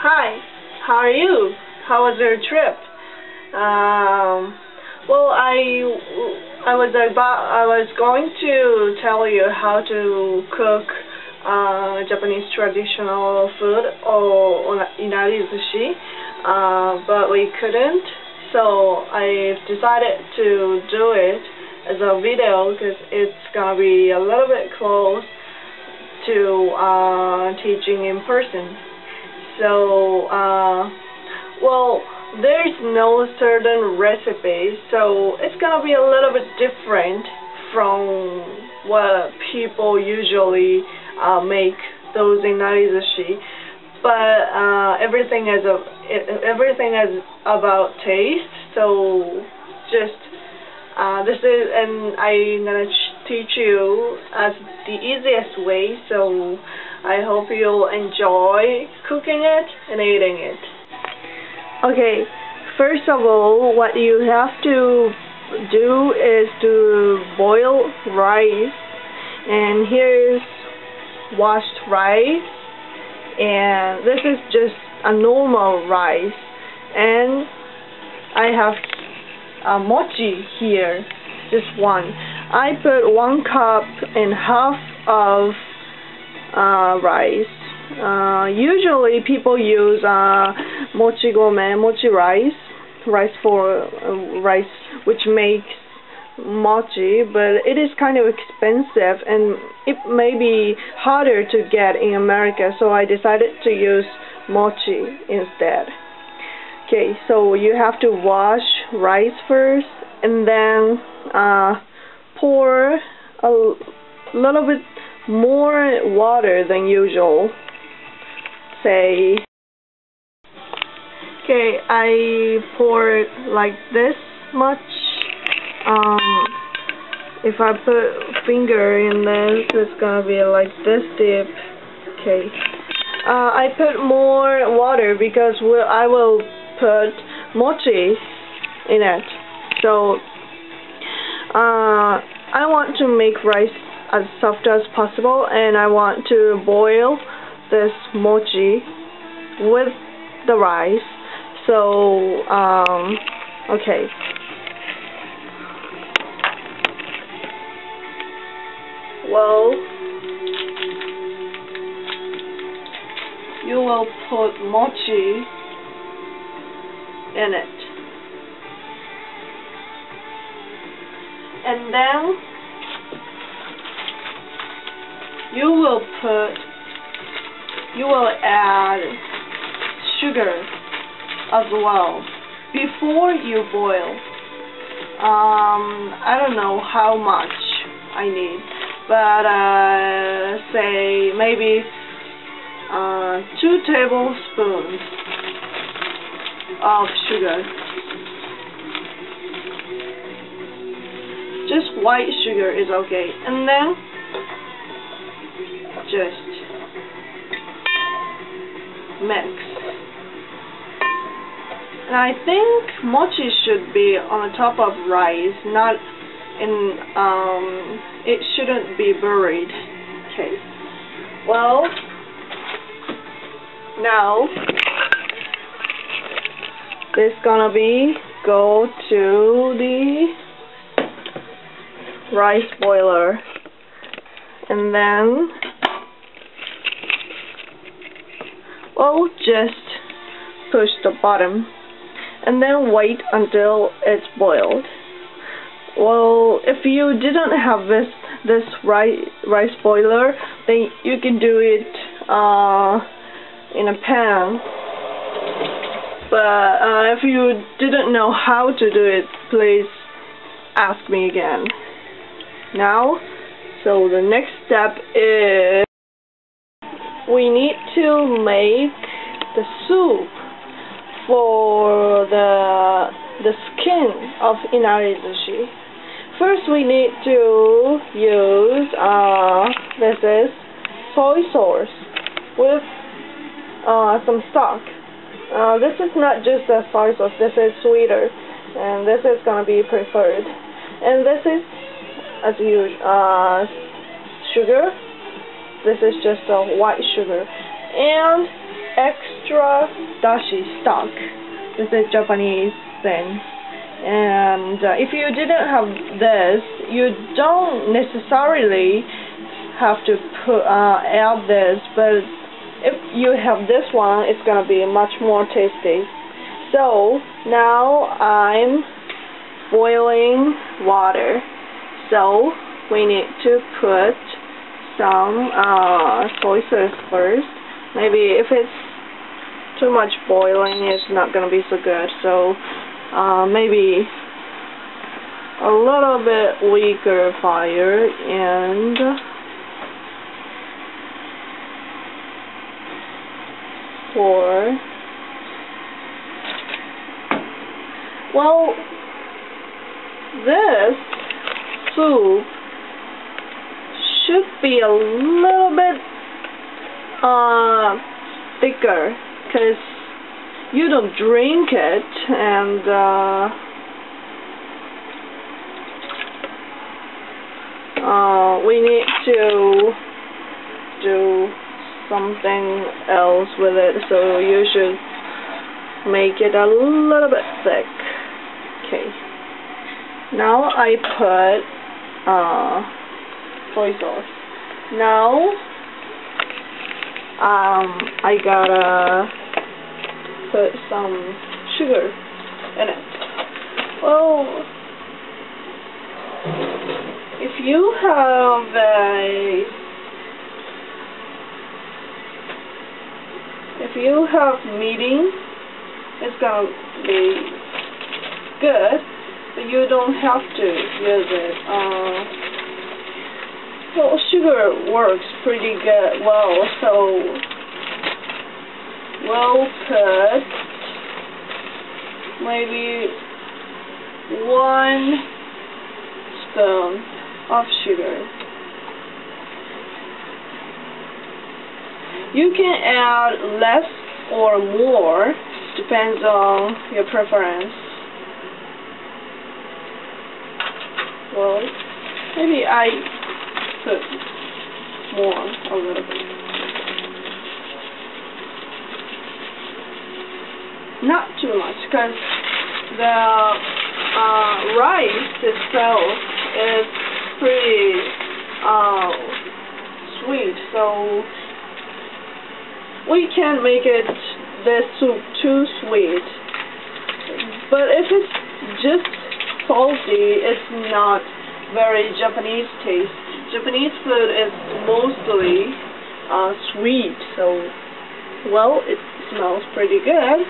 Hi, how are you? How was your trip? Well, I was going to tell you how to cook Japanese traditional food or Inari-sushi, but we couldn't, so I decided to do it as a video because it's gonna be a little bit close to teaching in person. So, well, there's no certain recipe, so it's gonna be a little bit different from what people usually make those inari-sushi. But everything is about taste. So just this is, and I'm gonna teach you as the easiest way. So I hope you'll enjoy cooking it and eating it. Okay, first of all, what you have to do is to boil rice, and here's washed rice, and this is just a normal rice, and I have mochi here, just one. I put 1.5 cups of rice. Usually people use mochi rice for rice, which makes mochi, but it is kind of expensive and it may be harder to get in America, so I decided to use mochi instead. Okay, so you have to wash rice first and then pour a little bit more water than usual. Say, okay, I pour like this much. If I put finger in this, it's gonna be like this deep. Okay, I put more water because I will put mochi in it. So I want to make rice as soft as possible, and I want to boil this mochi with the rice. So okay. Well, you will put mochi in it, and then you will add sugar as well before you boil. I don't know how much I need, but say maybe 2 tablespoons of sugar. Just white sugar is okay, and then just mix. And I think mochi should be on the top of rice, not in, it shouldn't be buried. Okay, well, now this gonna be go to the rice boiler, and then just push the bottom and then wait until it's boiled. Well, if you didn't have this rice boiler, then you can do it in a pan. But if you didn't know how to do it, please ask me again. Now, so the next step is we need to make the soup for the skin of inari-sushi. First, we need to use this is soy sauce with some stock. This is not just a soy sauce. This is sweeter, and this is gonna be preferred. And this is, as usual, sugar. This is just a white sugar, and extra dashi stock. This is Japanese thing. And if you didn't have this, you don't necessarily have to add this, but if you have this one, it's gonna be much more tasty. So now I'm boiling water. So we need to put some soy sauce first. Maybe if it's too much boiling, it's not gonna be so good. So maybe a little bit weaker fire, and pour. Well, this soup should be a little bit thicker, because you don't drink it, and we need to do something else with it, so you should make it a little bit thick. Okay, now I put soy sauce. Now I gotta put some sugar in it. Well, if you have meeting, it's gonna be good, but you don't have to use it. Well, sugar works pretty good. Well, so we'll put maybe 1 spoon of sugar. You can add less or more, depends on your preference. Well, maybe I put more, a little bit. Not too much, because the rice itself is pretty sweet, so we can't make this soup too sweet. But if it's just salty, it's not very Japanese taste. Japanese food is mostly sweet, so well, it smells pretty good,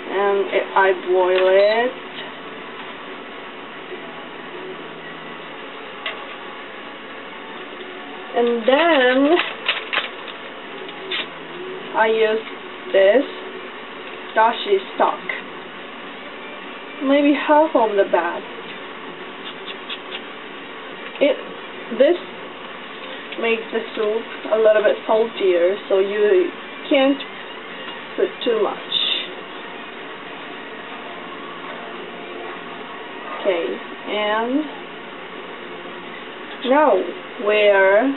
and I boil it. And then I use this dashi stock, maybe half of the bag. This makes the soup a little bit saltier, so you can't put too much. Okay, and now we're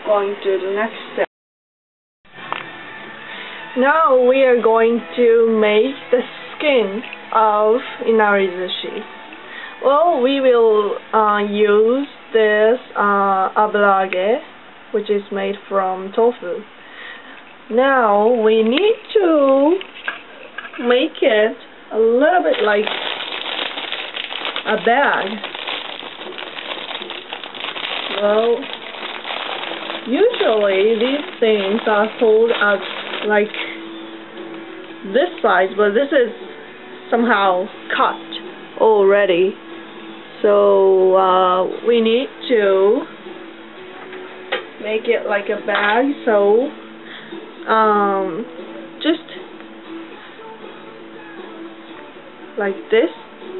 going to the next step. Now we are going to make the skin of Inari-sushi. Well, we will use this aburage, which is made from tofu. Now we need to make it a little bit like a bag. Well, usually these things are sold at like this size, but this is somehow cut already. So we need to make it like a bag. So just like this,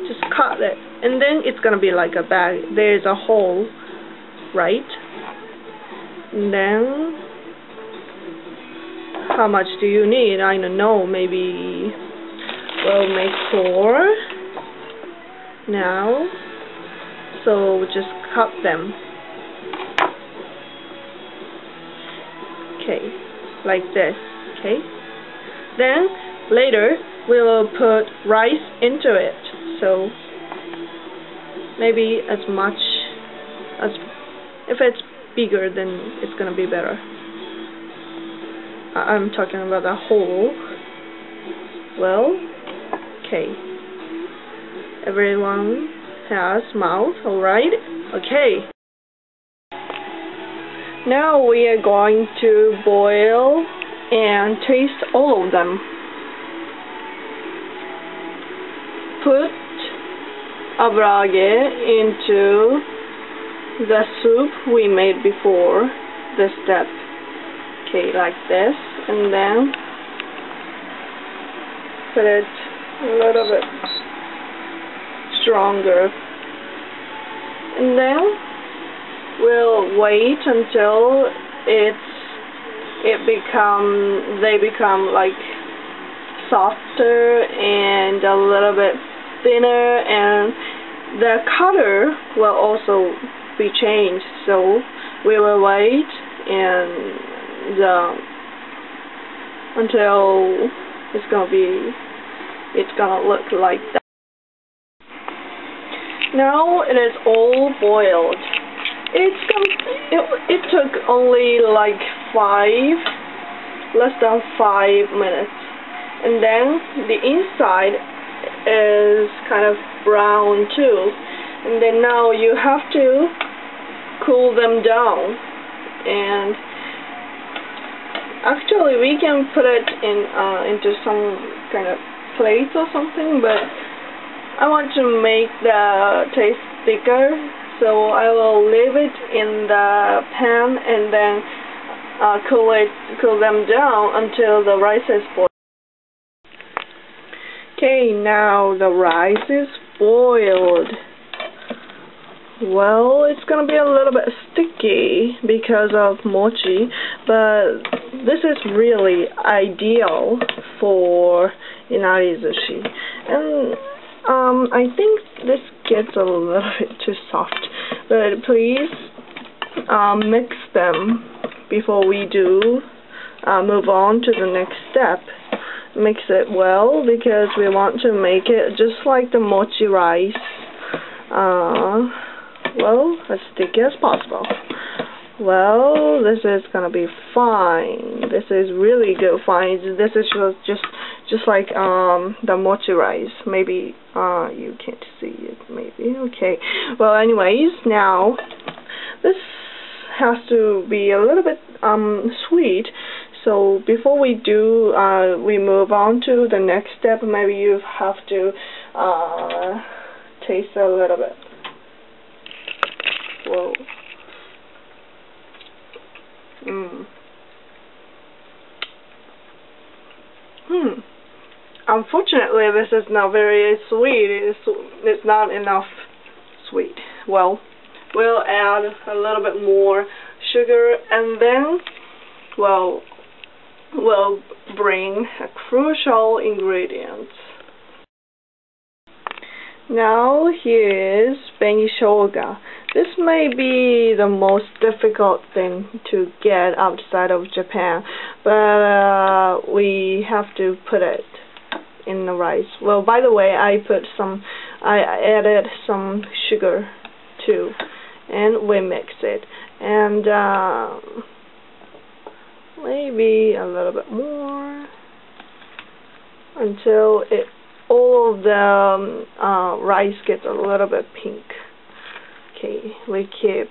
just cut it, and then it's gonna be like a bag. There's a hole, right? And then how much do you need? I don't know, maybe we'll make 4 now. So just cut them. Okay, like this. Okay. Then later we will put rice into it. So maybe as much as, if it's bigger then it's gonna be better. I'm talking about the whole. Well, okay. Everyone has mouth, alright? Okay. Now we are going to boil and taste all of them. Put abrage into the soup we made before this step. Okay, like this, and then put it a little bit stronger, and then we'll wait until they become like softer and a little bit thinner, and the color will also be changed. So we will wait and until it's gonna look like that. Now it is all boiled. It took only like less than 5 minutes, and then the inside is kind of brown too. And then now you have to cool them down, and actually we can put it into some kind of plate or something, but I want to make the taste thicker, so I will leave it in the pan and then cool them down until the rice is boiled. Okay, now the rice is boiled. Well, it's gonna be a little bit sticky because of mochi, but this is really ideal for Inari-sushi. And I think this gets a little bit too soft, but please mix them before we move on to the next step. Mix it well, because we want to make it just like the mochi rice, well, as sticky as possible. Well, this is gonna be fine. This is really good. Fine. This is just like the mochi rice. Maybe you can't see it. Maybe. Okay. Well, anyways, now this has to be a little bit sweet. So before we move on to the next step, maybe you have to taste a little bit. Whoa. Unfortunately, this is not very sweet. It's not enough sweet. Well, we'll add a little bit more sugar, and then, well, we'll bring a crucial ingredient. Now here is beni shoga. This may be the most difficult thing to get outside of Japan, but we have to put it in the rice. Well, by the way, I added some sugar too, and we mix it, and maybe a little bit more until all of the rice gets a little bit pink. Okay, we keep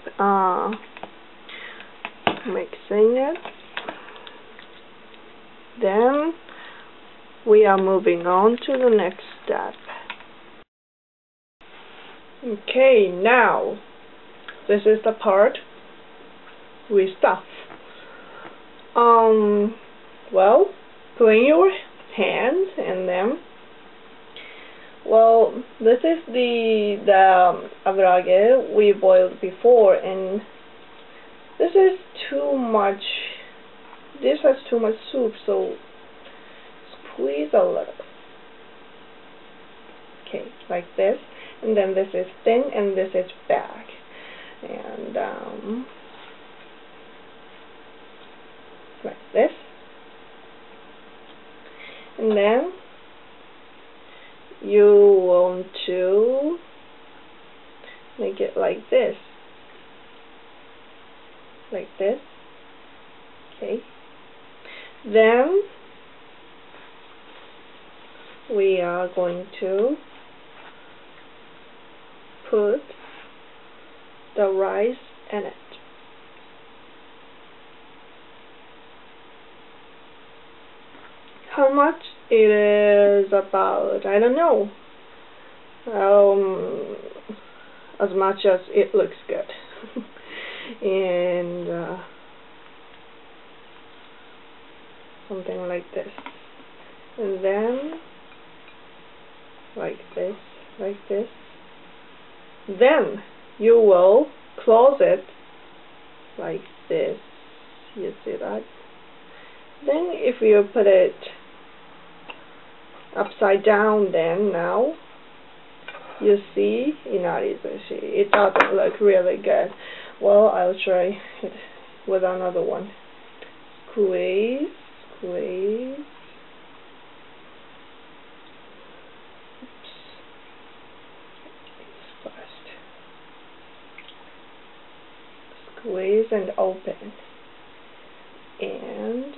mixing it. Then we are moving on to the next step. Okay, now this is the part we stuff. Well, clean your hands, and then, well, this is the abrage we boiled before, and this is too much. This has too much soup, so squeeze a little bit. Okay, like this, and then this is thin, and this is back, and like this. And then you want to make it like this. Like this. Okay. Then we are going to put the rice in it. How much? It is about, I don't know, as much as it looks good. And something like this. And then like this, like this. Then you will close it like this. You see that? Then if you put it upside down, then now you see Inari-sushi. It doesn't look really good. Well, I'll try it with another one. Squeeze, squeeze. Oops. First. Squeeze and open. And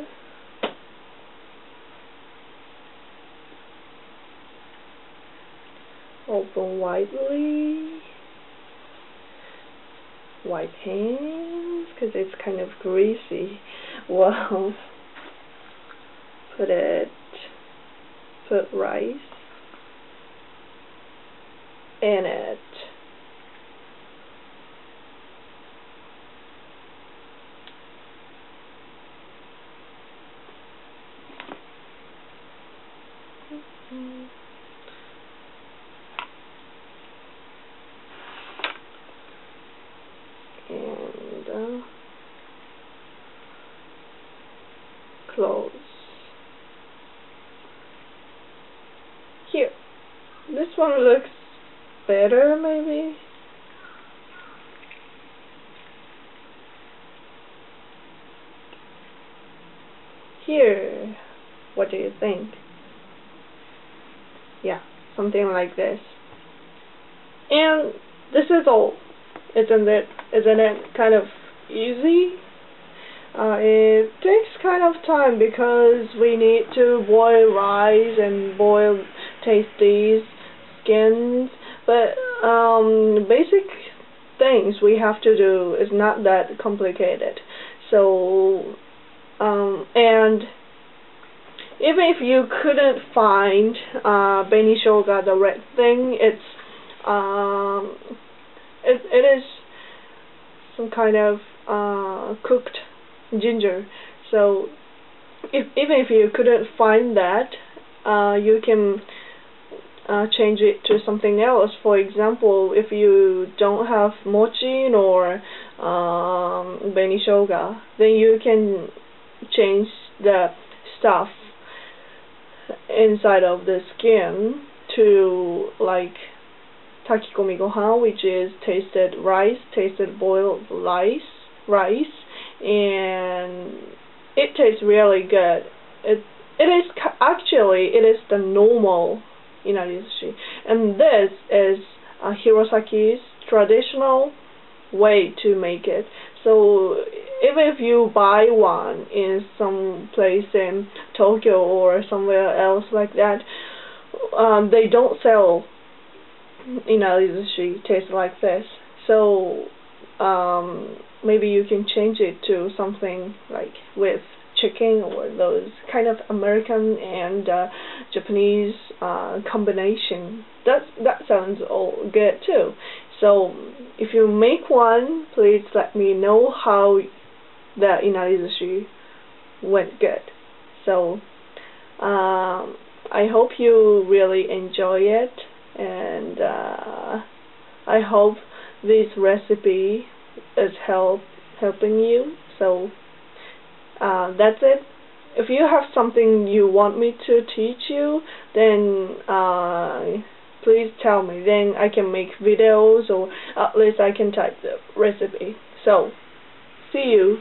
open widely. Wipe hands because it's kind of greasy. Well, put rice in it. And close. Here, this one looks better maybe. Here, what do you think? Yeah, something like this. And this is all. Isn't it kind of easy? It takes kind of time because we need to boil rice and taste these skins, but basic things we have to do is not that complicated. So and even if you couldn't find beni shoga, the red thing, it is some kind of cooked ginger. So even if you couldn't find that, you can change it to something else. For example, if you don't have mochi or beni shoga, then you can change the stuff inside of the skin to like takikomi gohan, which is tasted boiled rice, and it tastes really good. It is the normal Inari-sushi, and this is Hirosaki's traditional way to make it. So even if you buy one in some place in Tokyo or somewhere else like that, they don't sell Inari-sushi tastes like this. So maybe you can change it to something like with chicken or those kind of American and Japanese combination. That sounds all good too. So if you make one, please let me know how the Inari-sushi went good. So I hope you really enjoy it, and I hope this recipe is helping you. So that's it. If you have something you want me to teach you, then please tell me. Then I can make videos, or at least I can type the recipe. So see you.